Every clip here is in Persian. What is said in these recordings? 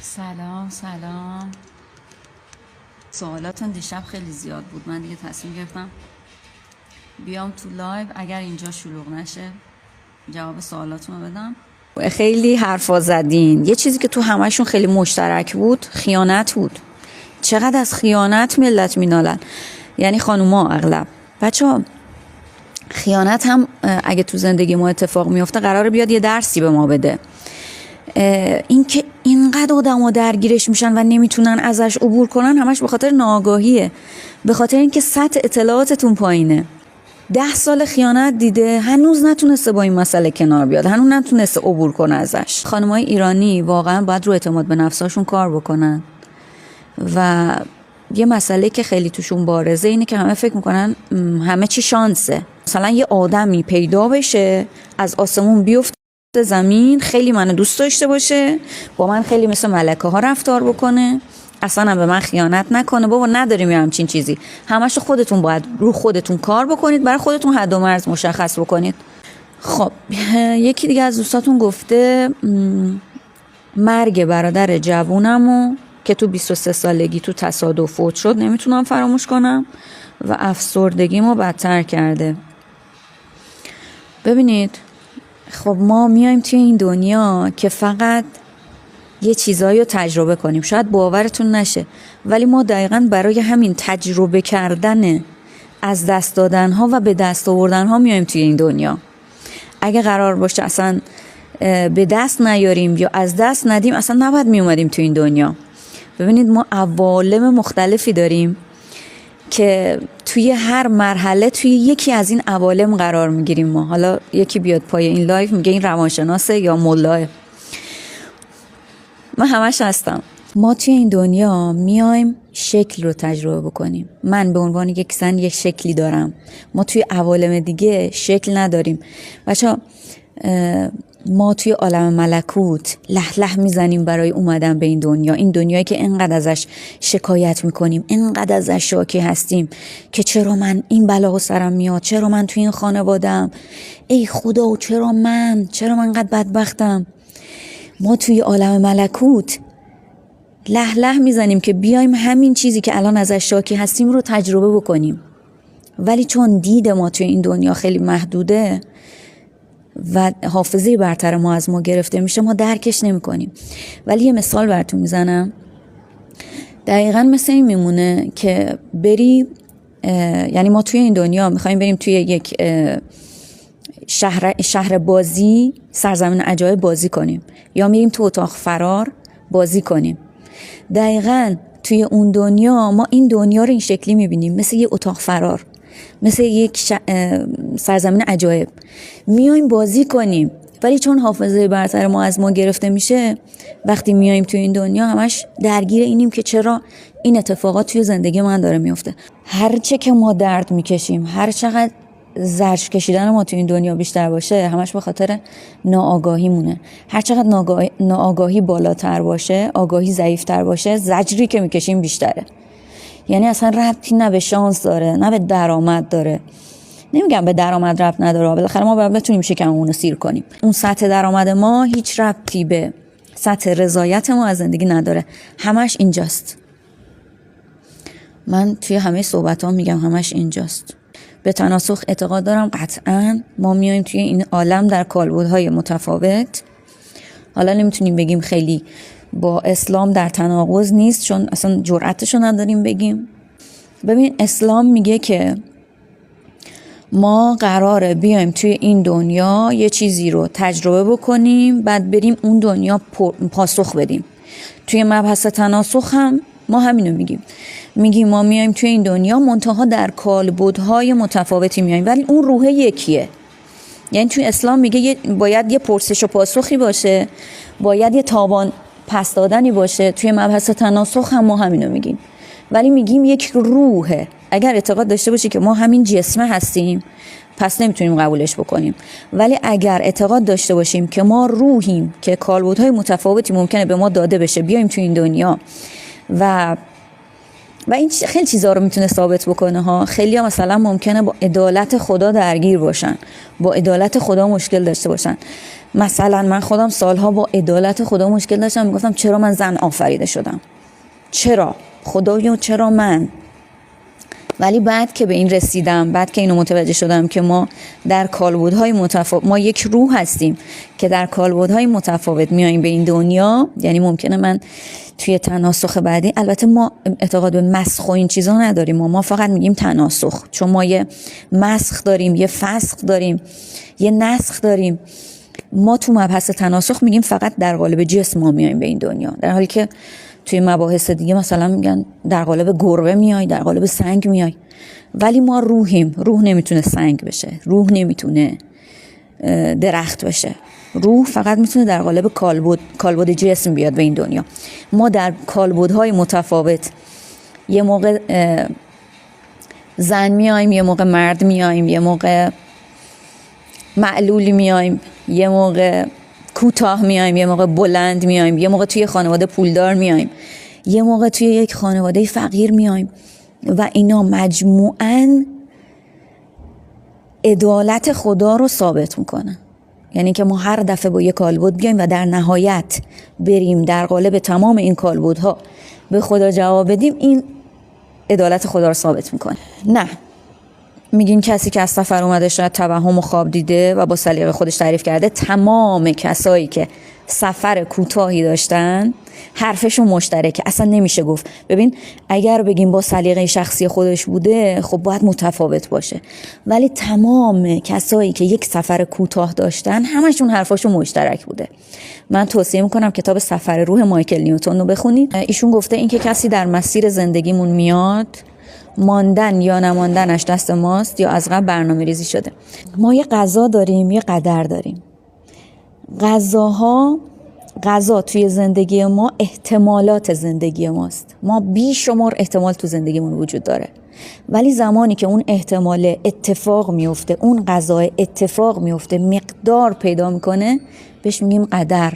سلام. سوالاتون دیشب خیلی زیاد بود. من دیگه تصمیم گرفتم بیام تو لایو اگر اینجا شلوغ نشه جواب سوالاتون رو بدم. خیلی حرفا زدین. یه چیزی که تو همشون خیلی مشترک بود خیانت بود. چقدر از خیانت ملت مینالن، یعنی خانوما اغلب. بچه‌ها خیانت هم اگه تو زندگی ما اتفاق میفته قراره بیاد یه درسی به ما بده. این که اینقدر آدم‌ها درگیرش میشن و نمیتونن ازش عبور کنن همش به خاطر ناآگاهیه، به خاطر اینکه سطح اطلاعاتتون پایینه. 10 سال خیانت دیده هنوز نتونسته با این مسئله کنار بیاد، هنوز نتونسته عبور کنه ازش. خانم‌های ایرانی واقعا باید رو اعتماد به نفسشون کار بکنن و یه مسئله که خیلی توشون بارزه اینه که همه فکر میکنن همه چی شانسه. مثلا یه آدمی پیدا بشه از آسمون بیفته زمین، خیلی منو دوست داشته باشه، با من خیلی مثل ملکه ها رفتار بکنه، اصلا هم به من خیانت نکنه. بابا نداریم یه همچین چیزی. همش خودتون باید رو خودتون کار بکنید، برای خودتون حد و مرز مشخص بکنید. خب یکی دیگه از دوستاتون گفته مرگ برادر جوونمو که تو 23 سالگی تو تصادف فوت شد نمیتونم فراموش کنم و افسردگیمو بدتر کرده. ببینید خب ما میایم توی این دنیا که فقط یه چیزایی رو تجربه کنیم، شاید باورتون نشه ولی ما دقیقاً برای همین تجربه کردن از دست دادن ها و به دست آوردن ها میایم توی این دنیا. اگه قرار باشه اصلا به دست نیاریم یا از دست ندیم اصلا نباید می اومدیم توی این دنیا. ببینید ما عوالم مختلفی داریم که توی هر مرحله توی یکی از این عوالم قرار میگیریم ما. حالا یکی بیاد پای این لایف میگه این روانشناسه یا مولاه، من همش هستم. ما توی این دنیا میایم شکل رو تجربه بکنیم. من به عنوان یک زن یک شکلی دارم، ما توی عوالم دیگه شکل نداریم. بچه‌ها ما توی عالم ملکوت لح لح میزنیم برای اومدن به این دنیا. این دنیایی که انقدر ازش شکایت میکنیم، انقدر ازش شاکی هستیم که چرا من این بلا سرم میاد، چرا من توی این خانواده‌ام، ای خدا چرا من انقدر بدبختم. ما توی عالم ملکوت لح لح میزنیم که بیایم همین چیزی که الان ازش شاکی هستیم رو تجربه بکنیم، ولی چون دید ما توی این دنیا خیلی محدوده و حافظه برتر ما از ما گرفته میشه ما درکش نمی کنیم. ولی یه مثال براتون میزنم. دقیقاً مثل این میمونه که بری یعنی ما توی این دنیا میخوایم بریم توی یک شهر بازی، سرزمین عجایب بازی کنیم، یا میریم تو اتاق فرار بازی کنیم. دقیقاً توی اون دنیا ما این دنیا رو این شکلی میبینیم، مثل یه اتاق فرار، مثل یک سرزمین عجایب میایم بازی کنیم. ولی چون حافظه برتر ما از ما گرفته میشه وقتی میایم توی این دنیا همش درگیر اینیم که چرا این اتفاقات توی زندگی من داره میفته. هرچه که ما درد میکشیم، هر چقدر زجر کشیدن ما توی این دنیا بیشتر باشه همش به خاطر ناآگاهی مونه. هر چقدر ناآگاهی بالاتر باشه، آگاهی ضعیفتر باشه، زجری که میکشیم بیشتره. یعنی اصلا ربطی نه به شانس داره نه به درآمد داره. نمیگم به درآمد ربط نداره، بالاخره ما باید بتونیم شکممون رو سیر کنیم. اون سطح درآمد ما هیچ ربطی به سطح رضایت ما از زندگی نداره، همش اینجاست. من توی همه صحبتام میگم همش اینجاست. به تناسخ اعتقاد دارم قطعاً ما میایم توی این عالم در کالبدهای متفاوت. حالا نمیتونیم بگیم خیلی با اسلام در تناقض نیست چون اصلا جرأتشو نداریم بگیم. ببین اسلام میگه که ما قراره بیایم توی این دنیا یه چیزی رو تجربه بکنیم بعد بریم اون دنیا پاسخ بدیم. توی مبحث تناسخ هم ما همینو میگیم ما میایم توی این دنیا منتها در کالبدهای متفاوتی میایم ولی اون روح یکیه. یعنی توی اسلام میگه باید یه پرسش و پاسخی باشه، باید یه تاوان پس دادنی باشه. توی مبحث تناسخ هم ما همینو میگیم ولی میگیم یک روحه. اگر اعتقاد داشته باشی که ما همین جسمه هستیم پس نمیتونیم قبولش بکنیم، ولی اگر اعتقاد داشته باشیم که ما روحیم که کالبدهای متفاوتی ممکنه به ما داده بشه بیایم توی این دنیا و این خیلی چیزا رو میتونه ثابت بکنه ها. خیلی ها مثلا ممکنه با عدالت خدا درگیر باشن، با عدالت خدا مشکل داشته باشن. مثلا من خودم سالها با عدالت خدا مشکل داشتم، میگفتم چرا من زن آفریده شدم، چرا خدایا، چرا من. ولی بعد که به این رسیدم، بعد که اینو متوجه شدم که ما در کالبدهای متفاوت، ما یک روح هستیم که در کالبدهای متفاوت میاییم به این دنیا. یعنی ممکنه من توی تناسخ بعدی، البته ما اعتقاد به مسخ و این چیزا نداریم، ما فقط میگیم تناسخ، چون ما یه مسخ داریم، یه فسخ داریم، یه نسخ داریم. ما تو مبحث تناسخ میگیم فقط در قالب جسم ما میاییم به این دنیا، در حالی که توی مباحث دیگه مثلا میگن در قالب گربه میای، در قالب سنگ میای. ولی ما روحیم، روح نمیتونه سنگ بشه، روح نمیتونه درخت بشه، روح فقط میتونه در قالب کالبد جسم بیاد به این دنیا. ما در کالبدهای متفاوت، یه موقع زن میایم، یه موقع مرد میایم، یه موقع معلولی میایم، یه موقع کوتاه میایم، یه موقع بلند میایم، یه موقع توی خانواده پولدار میایم، یه موقع توی یک خانواده فقیر میایم. و اینا مجموعاً عدالت خدا رو ثابت میکنه. یعنی که ما هر دفعه با یک کالبد بیایم و در نهایت بریم در قالب تمام این کالبدها به خدا جواب بدیم، این عدالت خدا رو ثابت میکنه. نه میگین کسی که از سفر اومده شاید توهم و خواب دیده و با سلیقه خودش تعریف کرده. تمام کسایی که سفر کوتاهی داشتن حرفشون مشترکه، اصلا نمیشه گفت. ببین اگر بگیم با سلیقه شخصی خودش بوده، خب باید متفاوت باشه، ولی تمام کسایی که یک سفر کوتاه داشتن همشون حرفاشون مشترک بوده. من توصیه میکنم کتاب سفر روح مایکل نیوتن رو بخونید. ایشون گفته این که کسی در مسیر زندگیمون میاد، ماندن یا نماندنش دست ماست یا از قبل برنامه ریزی شده. ما یه قضا داریم، یه قدر داریم. قضا توی زندگی ما احتمالات زندگی ماست. ما بیشمار احتمال تو زندگیمون وجود داره، ولی زمانی که اون احتمال اتفاق میفته، اون قضا اتفاق میفته، مقدار پیدا میکنه، بهش میگیم قدر.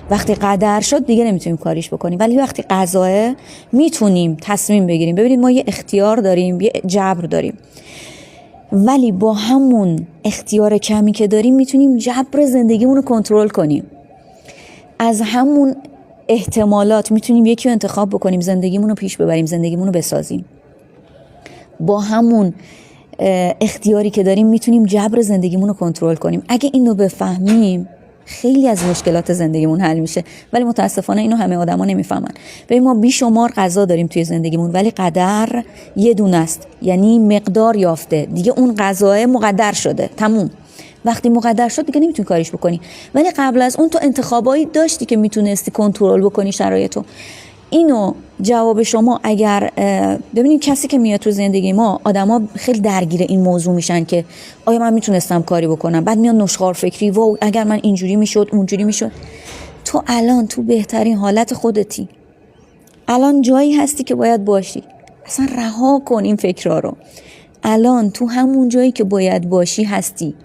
وقتی قدر شد دیگه نمیتونیم کاریش بکنیم، ولی وقتی قضاه میتونیم تصمیم بگیریم. ببینید ما یه اختیار داریم، یه جبر داریم، ولی با همون اختیار کمی که داریم میتونیم جبر زندگیمون رو کنترل کنیم. از همون احتمالات میتونیم یکی رو انتخاب بکنیم، زندگیمون رو پیش ببریم، زندگیمون رو بسازیم. با همون اختیاری که داریم میتونیم جبر زندگیمون رو کنترل کنیم. اگه اینو بفهمیم خیلی از مشکلات زندگیمون حل میشه، ولی متاسفانه اینو همه آدما نمیفهمن. ببین ما بیشمار قضا داریم توی زندگیمون، ولی قدر یه دونه است، یعنی مقدار یافته دیگه، اون قضا مقدر شده، تموم. وقتی مقدر شد دیگه نمیتونی کاریش بکنی، ولی قبل از اون تو انتخابایی داشتی که میتونستی کنترل بکنی شرایطو. اینو جواب شما اگر ببینید کسی که میاد تو زندگی ما، آدما خیلی درگیر این موضوع میشن که آیا من میتونستم کاری بکنم، بعد میان نشخوار فکری، واو اگر من اینجوری میشد اونجوری میشد. تو الان تو بهترین حالت خودتی، الان جایی هستی که باید باشی، اصلا رها کن این فکرها رو. الان تو همون جایی که باید باشی هستی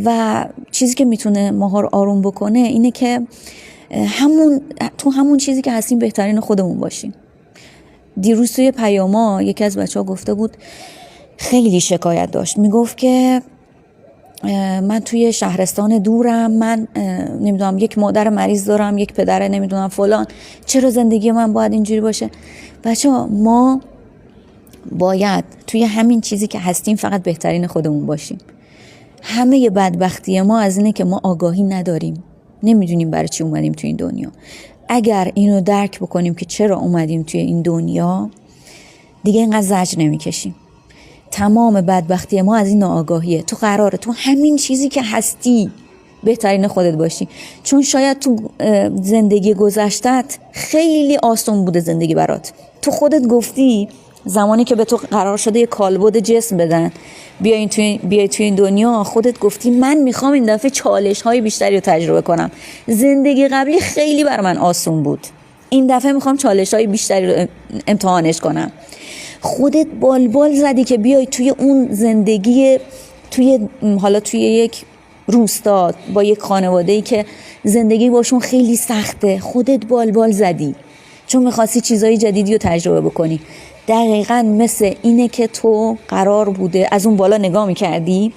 و چیزی که میتونه ماها رو آروم بکنه اینه که تو همون چیزی که هستیم بهترین خودمون باشیم. دیروز توی پیاما یکی از بچه‌ها گفته بود، خیلی شکایت داشت، میگفت که من توی شهرستان دورم، من نمیدونم یک مادر مریض دارم، یک پدر نمیدونم فلان، چرا زندگی من باید اینجوری باشه؟ بچه‌ها ما باید توی همین چیزی که هستیم فقط بهترین خودمون باشیم. همه بدبختی ما از اینه که ما آگاهی نداریم، نمیدونیم برای چی اومدیم توی این دنیا. اگر اینو درک بکنیم که چرا اومدیم توی این دنیا، دیگه اینقدر زجر نمیکشیم. تمام بدبختی ما از این ناآگاهیه. تو قراره تو همین چیزی که هستی بهترین خودت باشی، چون شاید تو زندگی گذشتت خیلی آسون بوده زندگی برات. تو خودت گفتی زمانی که به تو قرار شده یه کالبد جسم بدن بیای توی این دنیا، خودت گفتی من میخوام این دفعه چالش‌های بیشتری رو تجربه کنم، زندگی قبلی خیلی بر من آسون بود، این دفعه میخوام چالش‌های بیشتری رو امتحانش کنم. خودت بالبال زدی که بیای توی اون زندگی، حالا توی یک روستا با یک خانواده‌ای که زندگی باشون خیلی سخته، خودت بالبال زدی چون می‌خواستی چیزای جدیدی رو تجربه بکنی. دقیقاً مثل اینه که تو قرار بوده از اون بالا نگاه می‌کردی.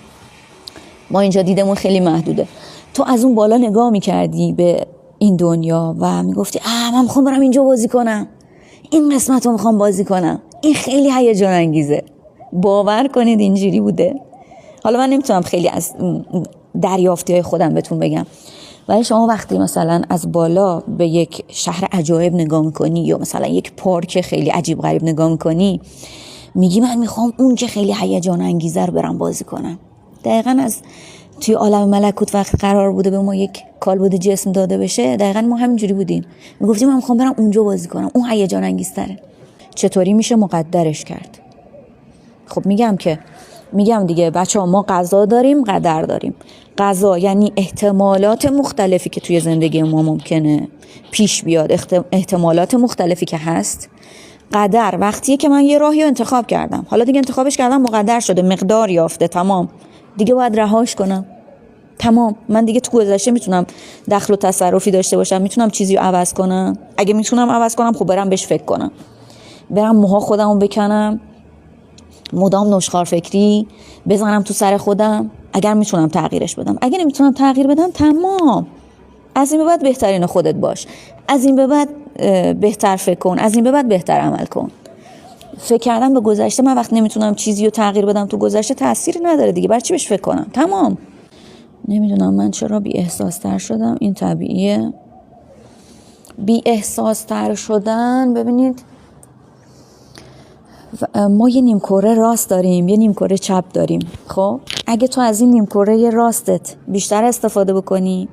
ما اینجا دیدمون خیلی محدوده، تو از اون بالا نگاه میکردی به این دنیا و میگفتی من میخوام برم اینجا بازی کنم، این قسمت رو میخوام بازی کنم، این خیلی هیجان انگیزه. باور کنید اینجوری بوده. حالا من نمیتونم خیلی از دریافتی های خودم بهتون بگم، ولی شما وقتی مثلا از بالا به یک شهر عجایب نگاه میکنی یا مثلا یک پارک خیلی عجیب غریب نگاه میکنی، میگی من میخوام اون که خیلی هیجان انگیزه رو برم بازی کنم. دقیقاً از توی عالم ملکوت وقتی قرار بوده به ما یک کالبد جسم داده بشه، دقیقاً ما همینجوری بودیم، میگفتیم من میخوام برم اونجا بازی کنم، اون هیجان انگیزتره. چطوری میشه مقدرش کرد؟ خب میگم دیگه بچه‌ها، ما قضا داریم، قدر داریم. قضا یعنی احتمالات مختلفی که توی زندگی ما ممکنه پیش بیاد، احتمالات مختلفی که هست. قدر وقتیه که من یه راهی رو انتخاب کردم، حالا دیگه انتخابش کردم، مقدر شده، مقدار یافته، تمام دیگه باید رهاش کنم. تمام. من دیگه تو گذشته میتونم دخل و تصرفی داشته باشم، میتونم چیزی رو عوض کنم. اگه میتونم عوض کنم خب برم بهش فکر کنم، برم موها خودمو بکنم، مدام نشخوار فکری بزنم تو سر خودم. اگر میتونم تغییرش بدم، اگه نمیتونم تغییر بدم، تمام. از این به بعد بهترین خودت باش، از این به بعد بهتر فکر کن، از این به بعد بهتر عمل کن. فکر کردم به گذشته، من وقت نمیتونم چیزی رو تغییر بدم تو گذشته، تأثیری نداره دیگه، برای چی بهش فکر کنم؟ تمام. نمیدونم من چرا بی احساس تر شدم، این طبیعیه. بی احساس تر شدن، ببینید ما یه نیمکره راست داریم، یه نیمکره چپ داریم. خب اگه تو از این نیمکره راستت بیشتر استفاده بکنی،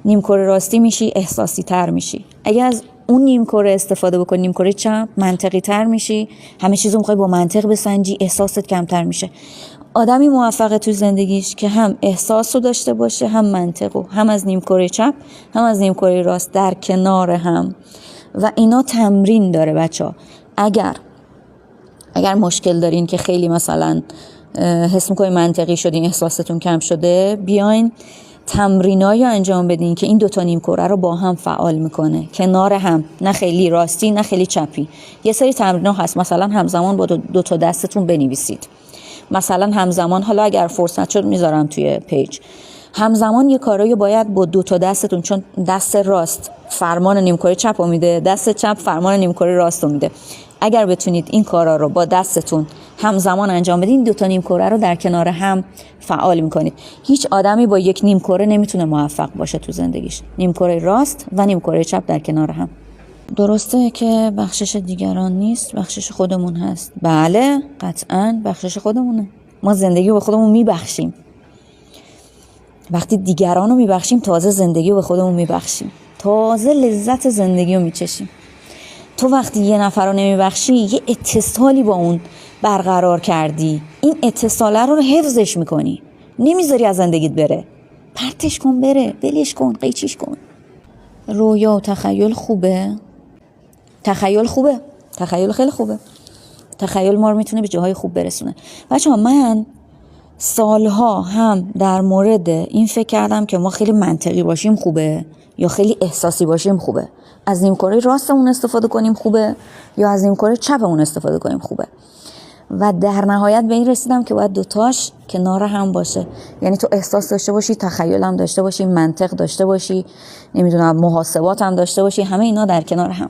نیمکره راستی میشی، احساسی تر میشی. اگه از اون نیمکره استفاده بکنی، نیمکره چپ، منطقی تر میشی، همه چیزو میخوای با منطق بسنجی، احساست کمتر میشه. آدمی موفقه تو زندگیش که هم احساسو داشته باشه، هم منطقو، هم از نیمکره چپ، هم از نیمکره راست در کنار هم. و اینا تمرین داره بچه‌ها. اگر مشکل دارین که خیلی مثلا حس میکنین منطقی شدین، احساستون کم شده، بیاین تمرینایی انجام بدین که این دوتا نیمکره رو با هم فعال میکنه، کنار هم، نه خیلی راستی نه خیلی چپی. یه سری تمرینا هست، مثلا همزمان با دوتا دستتون بنویسید. مثلا همزمان، حالا اگر فرصت شد میذارم توی پیج، همزمان یه کارایی باید با دوتا دستتون، چون دست راست فرمان نیمکره چپ رو میده، دست چپ فرمان نیمکره راست رو میده. اگر بتونید این کارا رو با دستتون همزمان انجام بدین، دوتا نیمکره رو در کنار هم فعال میکنید. هیچ آدمی با یک نیمکره نمیتونه موفق باشه تو زندگیش. نیمکره راست و نیمکره چپ در کنار هم. درسته که بخشش دیگران نیست، بخشش خودمون هست. بله قطعاً بخشش خودمونه. ما زندگی به خودمون میبخشیم. وقتی دیگران رو میبخشیم، تازه زندگی رو به خودمون میبخشیم، تازه لذت زندگی رو میچشیم. تو وقتی یه نفر رو نمیبخشی، یه اتصالی با اون برقرار کردی، این اتصاله رو حفظش میکنی، نمیذاری از زندگیت بره. پرتش کن بره، ولش کن، قیچیش کن. رویا و تخیل خوبه؟ تخیل خوبه، تخیل خیلی خوبه. تخیل ما رو میتونه به جاهای خوب برسونه. بچه‌ها من سالها هم در مورد این فکر کردم که ما خیلی منطقی باشیم خوبه یا خیلی احساسی باشیم خوبه، از نیمکره راستمون استفاده کنیم خوبه یا از نیمکره چپمون استفاده کنیم خوبه. و در نهایت به این رسیدم که باید دوتاش کنار هم باشه. یعنی تو احساس داشته باشی، تخیل هم داشته باشی، منطق داشته باشی، نمیدونم محاسبات هم داشته باشی، همه اینا در کنار هم.